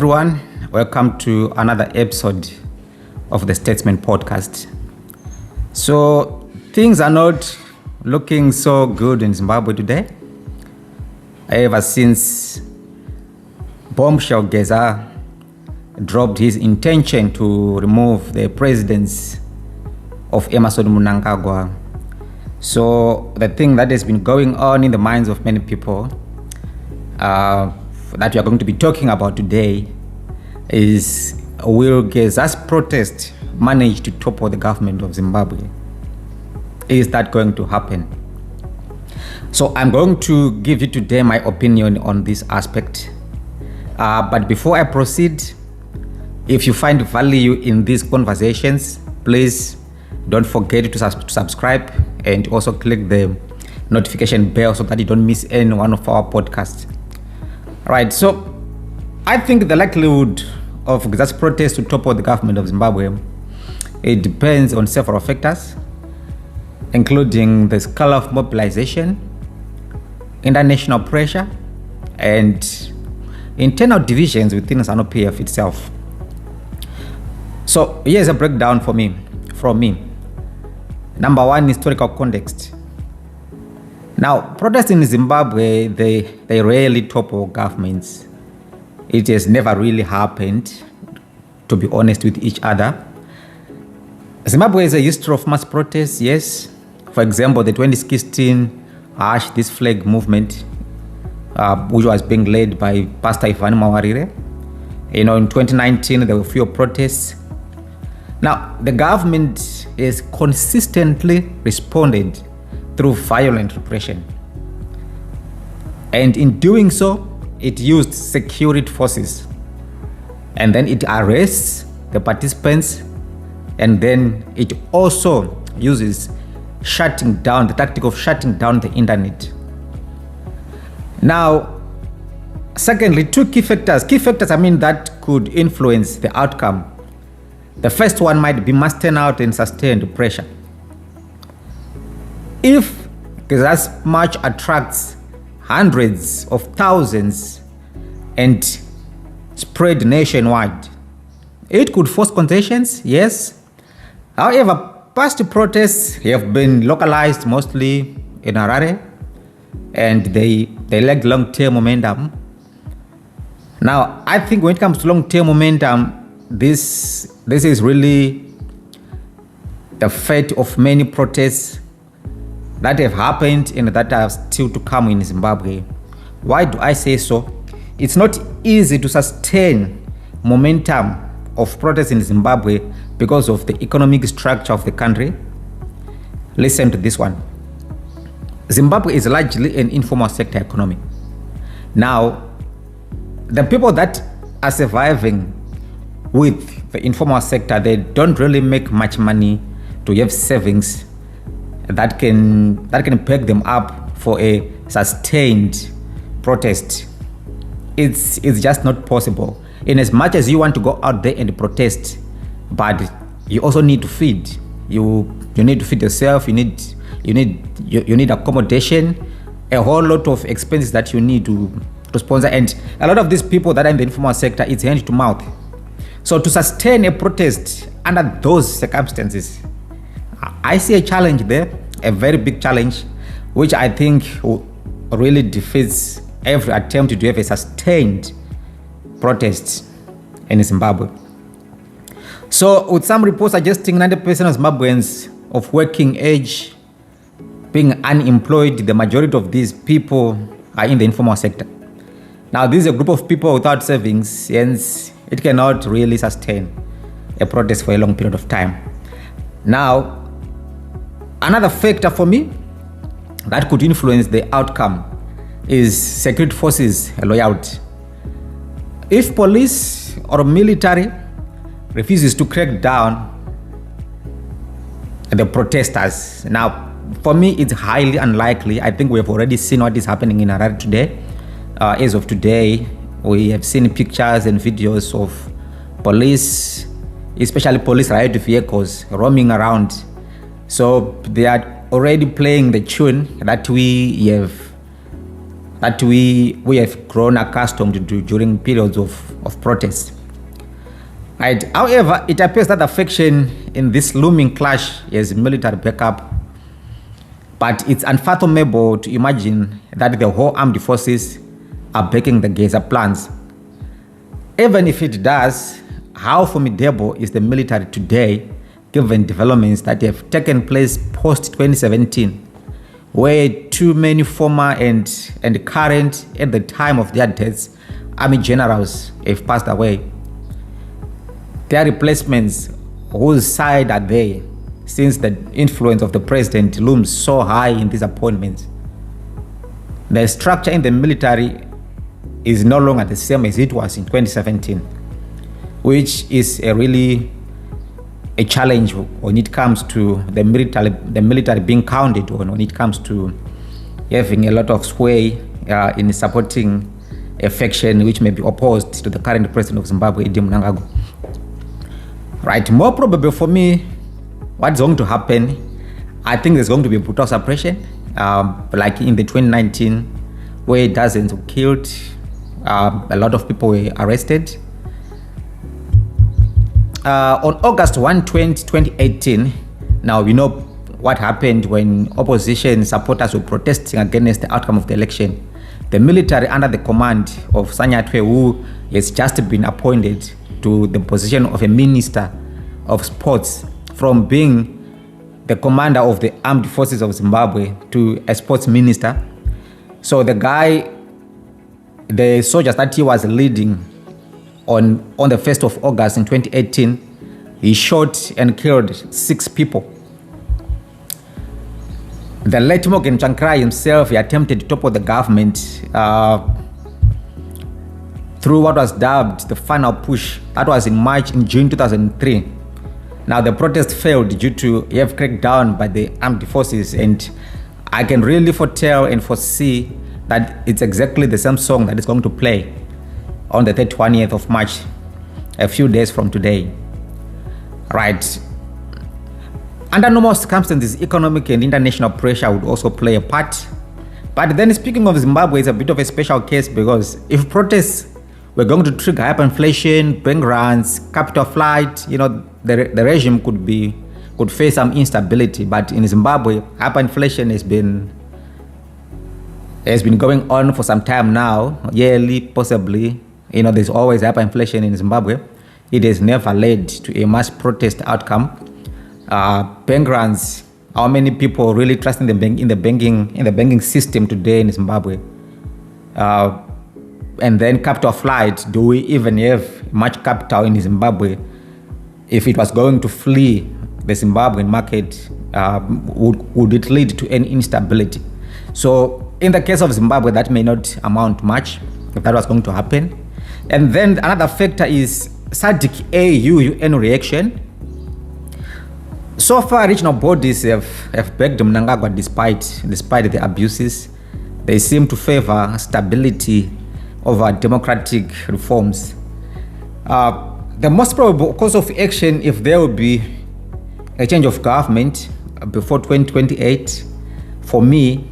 Everyone, welcome to another episode of the Statesman Podcast. So things are not looking so good in Zimbabwe today. Ever since bombshell Geza dropped his intention to remove the presidency of Emmerson Mnangagwa. So the thing that has been going on in the minds of many people that we are going to be talking about today is, will Geza's protest manage to topple the government of Zimbabwe? Is that going to happen? So I'm going to give you today my opinion on this aspect. But before I proceed, if you find value in these conversations, please don't forget to subscribe and also click the notification bell so that you don't miss any one of our podcasts. Right, so I think the likelihood of Geza's protest to topple the government of Zimbabwe, it depends on several factors, including the scale of mobilization, international pressure, and internal divisions within ZANU-PF itself. So here's a breakdown from me. Number one, historical context. Now, protests in Zimbabwe, they rarely topple governments. It has never really happened, to be honest with each other. Zimbabwe has a history of mass protests, yes. For example, the 2016 Hash This Flag movement, which was being led by Pastor Ivan Mawarire. In 2019, there were few protests. Now, the government has consistently responded through violent repression. And in doing so, it used security forces. And then it arrests the participants. And then it also uses the tactic of shutting down the internet. Now, secondly, two key factors that could influence the outcome. The first one might be mass turnout and sustained pressure. If Geza's march attracts hundreds of thousands and spread nationwide, it could force contentions, yes. However, past protests have been localized mostly in Harare, and they lack long-term momentum. Now, I think when it comes to long-term momentum, this is really the fate of many protests that have happened and that are still to come in Zimbabwe. Why do I say so? It's not easy to sustain momentum of protests in Zimbabwe because of the economic structure of the country. Listen to this one. Zimbabwe is largely an informal sector economy. Now, the people that are surviving with the informal sector, they don't really make much money to have savings that can back them up for a sustained protest. It's just not possible. In as much as you want to go out there and protest, but you also need to feed. You need to feed yourself. You need accommodation, a whole lot of expenses that you need to sponsor. And a lot of these people that are in the informal sector, it's hand to mouth. So to sustain a protest under those circumstances, I see a challenge there, a very big challenge, which I think really defeats every attempt to have a sustained protest in Zimbabwe. So with some reports suggesting 90% of Zimbabweans of working age being unemployed, the majority of these people are in the informal sector. Now, this is a group of people without savings, hence it cannot really sustain a protest for a long period of time. Now, another factor for me that could influence the outcome is security forces loyalty. If police or military refuses to crack down the protesters, now for me it's highly unlikely. I think we have already seen what is happening in Harare today. As of today, we have seen pictures and videos of police, especially police riot vehicles, roaming around. So they are already playing the tune that we have that we have grown accustomed to during periods of protest. Right. However, it appears that the faction in this looming clash has military backup, but it's unfathomable to imagine that the whole armed forces are backing the Geza plans. Even if it does, how formidable is the military today, given developments that have taken place post-2017, where too many former and current, at the time of their deaths, army generals have passed away? Their replacements, whose side are they, since the influence of the president looms so high in these appointments? The structure in the military is no longer the same as it was in 2017, which is really a challenge when it comes to the military being counted on, when it comes to having a lot of sway in supporting a faction which may be opposed to the current president of Zimbabwe, Mnangagwa. Right, more probable for me, what's going to happen, I think there's going to be brutal suppression, like in the 2019, where dozens were killed, a lot of people were arrested. On August 1, 2018, now we know what happened when opposition supporters were protesting against the outcome of the election. The military, under the command of Sanyatwe, who has just been appointed to the position of a minister of sports, from being the commander of the armed forces of Zimbabwe to a sports minister. So the guy, the soldiers that he was leading on the 1st of August in 2018, he shot and killed 6 people. The late Morgan Chankrai himself, he attempted to topple the government through what was dubbed the final push. That was in June 2003. Now the protest failed due to a heavy crackdown by the armed forces, and I can really foretell and foresee that it's exactly the same song that is going to play on the 20th of March, a few days from today. Right. Under normal circumstances, economic and international pressure would also play a part. But then, speaking of Zimbabwe, it's a bit of a special case, because if protests were going to trigger hyperinflation, bank runs, capital flight, the regime could face some instability. But in Zimbabwe, hyperinflation has been going on for some time now, yearly, possibly. There's always hyperinflation in Zimbabwe. It has never led to a mass protest outcome. Bank runs, how many people really trust in the banking system today in Zimbabwe? And then capital flight, do we even have much capital in Zimbabwe? If it was going to flee the Zimbabwean market, would it lead to any instability? So in the case of Zimbabwe, that may not amount much if that was going to happen. And then another factor is SADC AU-UN reaction. So far, regional bodies have backed Mnangagwa despite the abuses. They seem to favor stability over democratic reforms. The most probable course of action, if there will be a change of government before 2028, for me,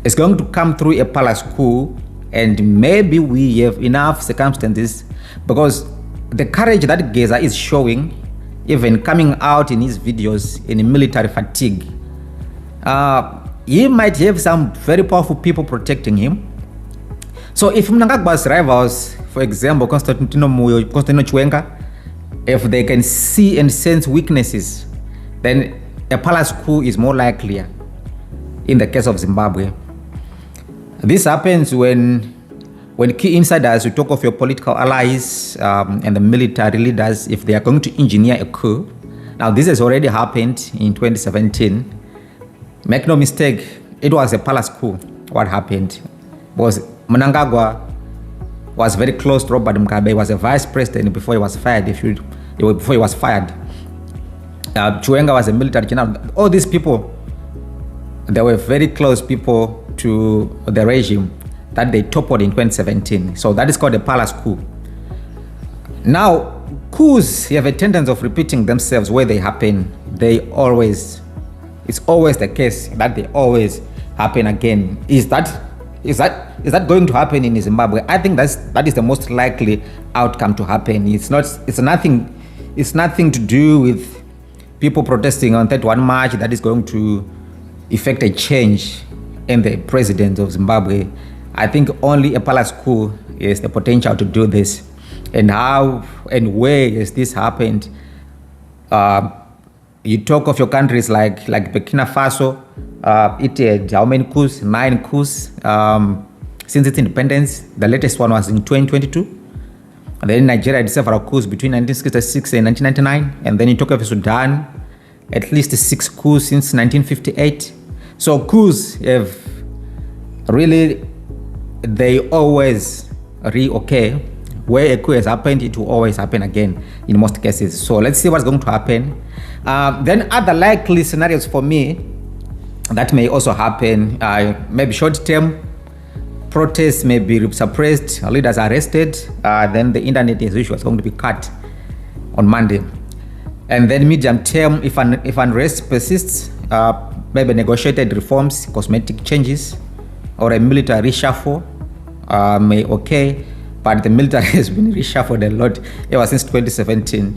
is going to come through a palace coup, and maybe we have enough circumstances, because the courage that Geza is showing, even coming out in his videos in military fatigue, he might have some very powerful people protecting him. So if Mnangagwa's rivals, for example, Constantino Chiwenga, if they can see and sense weaknesses, then a palace coup is more likely in the case of Zimbabwe. This happens when key insiders, who talk of your political allies and the military leaders, if they are going to engineer a coup. Now, this has already happened in 2017. Make no mistake, it was a palace coup. What happened was Mnangagwa was very close to Robert Mugabe. He was a vice president before he was fired. Before he was fired, Chiwenga was a military general. All these people, they were very close people to the regime that they toppled in 2017. So that is called a palace coup. Now, coups have a tendency of repeating themselves where they happen. It's always the case that they always happen again. Is that Is that going to happen in Zimbabwe? I think that is the most likely outcome to happen. It's nothing to do with people protesting on 31 March that is going to effect a change in the president of Zimbabwe. I think only a palace coup is the potential to do this. And how and where has this happened? You talk of your countries like Burkina Faso. It had how many coups? 9 coups since its independence. The latest one was in 2022. And then Nigeria had several coups between 1966 and 1999. And then you talk of Sudan, at least 6 coups since 1958. So coups have really, they always reoccur. Where a coup has happened, it will always happen again in most cases. So let's see what's going to happen. Then other likely scenarios for me that may also happen, maybe short-term protests may be suppressed, leaders arrested, then the internet as usual is going to be cut on Monday. And then medium-term, if unrest persists, maybe negotiated reforms, cosmetic changes, or a military reshuffle may occur. But the military has been reshuffled a lot ever since 2017.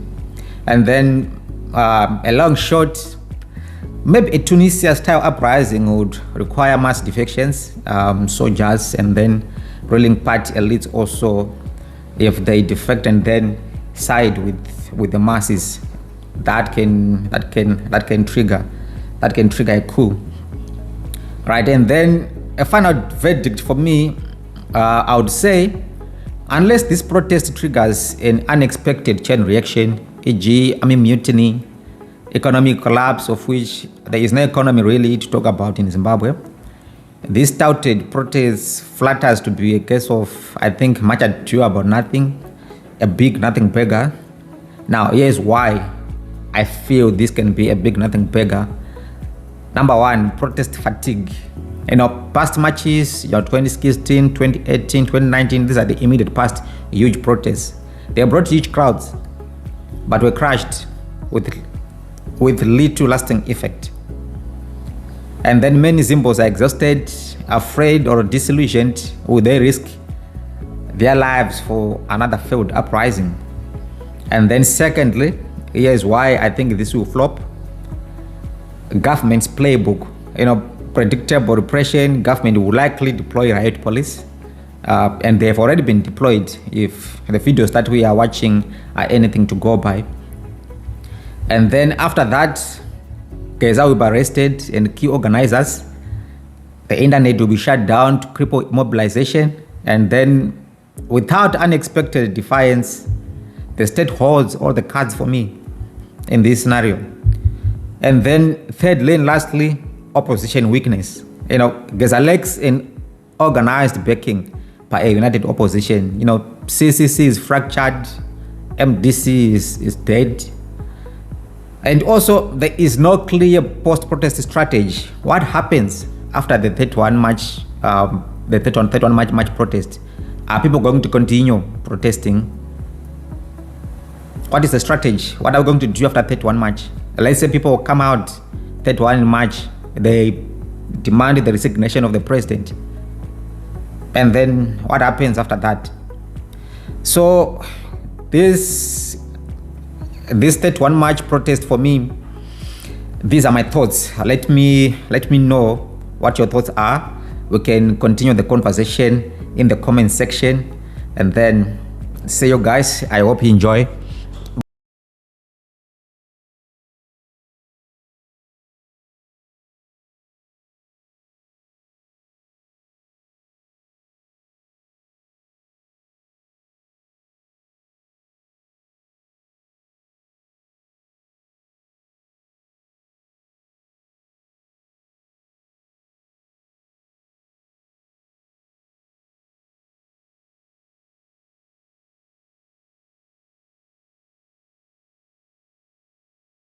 And then a long shot, maybe a Tunisia-style uprising would require mass defections, soldiers, and then ruling party elites also, if they defect and then side with the masses, that can trigger a coup, right? And then a final verdict for me, I would say, unless this protest triggers an unexpected chain reaction, e.g., army mutiny, economic collapse, of which there is no economy really to talk about in Zimbabwe, this touted protest flatters to be a case of, I think, much ado about nothing, a big nothing beggar. Now, here's why I feel this can be a big nothing beggar. Number one, protest fatigue. Past matches, 2016, 2018, 2019, these are the immediate past huge protests. They brought huge crowds, but were crushed with little lasting effect. And then many Zimbos are exhausted, afraid, or disillusioned. Will they risk their lives for another failed uprising? And then secondly, here's why I think this will flop. Government's playbook, predictable repression. Government will likely deploy riot police, and they have already been deployed if the videos that we are watching are anything to go by. And then after that, Geza will be arrested and key organizers. The internet will be shut down to cripple mobilization, and then without unexpected defiance, the state holds all the cards for me in this scenario. And then thirdly and lastly, opposition weakness. Geza lacks in organized backing by a united opposition. CCC is fractured, MDC is dead. And also, there is no clear post-protest strategy. What happens after the 31 March, March protest? Are people going to continue protesting? What is the strategy? What are we going to do after 31 March? Let's say people come out 31 March, they demand the resignation of the president. And then what happens after that? So this 31 March protest for me, these are my thoughts. Let me know what your thoughts are. We can continue the conversation in the comment section. And then see you guys. I hope you enjoy.